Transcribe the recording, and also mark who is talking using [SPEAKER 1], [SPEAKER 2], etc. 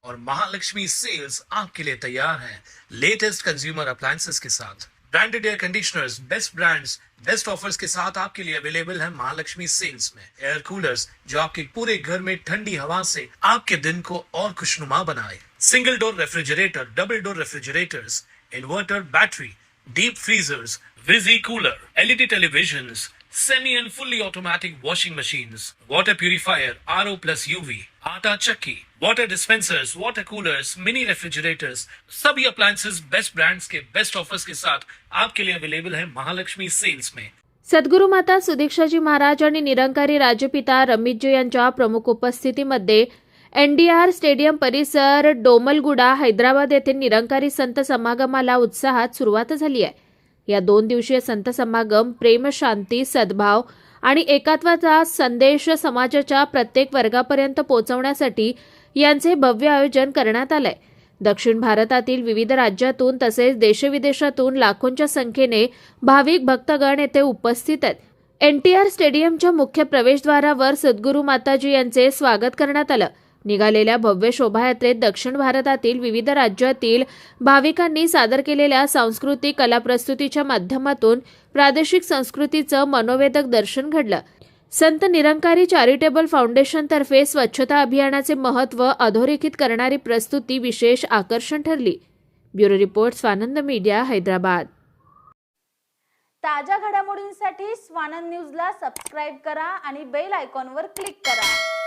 [SPEAKER 1] और महालक्ष्मी सेल्स आपके लिए तैयार है लेटेस्ट कंज्यूमर अप्लायंसेस के साथ। Branded air conditioners, best brands, best offers के साथ आपके लिए अवेलेबल है महालक्ष्मी सेल्स में। एयर कूलर्स जो आपके पूरे घर में ठंडी हवा से आपके दिन को और खुशनुमा बनाए। Single door refrigerator, double door refrigerators, inverter battery, deep freezers, विजी cooler, LED televisions, semi and fully automatic washing machines, water purifier, RO plus UV, आटा चक्की, water dispensers, water coolers, mini refrigerators, सभी appliances बेस्ट ब्रांड्स के best offers के साथ आपके लिए available है Mahalakshmi sales में।
[SPEAKER 2] सद्गुरू माता सुदीक्षाजी महाराज आणि निरंकारी राजपिता रमीतजी यांच्या प्रमुख उपस्थितीमध्ये NDR स्टेडियम परिसर डोमलगुडा हैदराबाद येथे निरंकारी संत समागमाला उत्साहात सुरुवात झाली आहे। या 2 दिवसीय संत समागम प्रेम, शांती, सद्भाव आणि एकात्वाचा संदेश समाजाच्या प्रत्येक वर्गापर्यंत पोहोचवण्यासाठी यांचे भव्य आयोजन करण्यात आलंय। दक्षिण भारतातील विविध राज्यातून तसेच देशविदेशातून लाखोंच्या संख्येने भाविक भक्तगण येथे उपस्थित आहेत। NTR स्टेडियमच्या मुख्य प्रवेशद्वारावर सद्गुरू माताजी यांचे स्वागत करण्यात आलं। निघालेल्या भव्य शोभायात्रेत दक्षिण भारतातील विविध राज्यातील भाविकांनी सादर केलेल्या सांस्कृतिक कलाप्रस्तुतीच्या माध्यमातून प्रादेशिक संस्कृतीचं मनोवेधक दर्शन घडलं। संत निरंकारी चॅरिटेबल फाउंडेशनतर्फे स्वच्छता अभियानाचे महत्त्व अधोरेखित करणारी प्रस्तुती विशेष आकर्षण ठरली। Bureau report, Swanand media, Hyderabad.
[SPEAKER 3] ताज्या घडामोडींसाठी स्वानंद न्यूजला सबस्क्राइब करा आणि बेल आयकॉनवर क्लिक करा।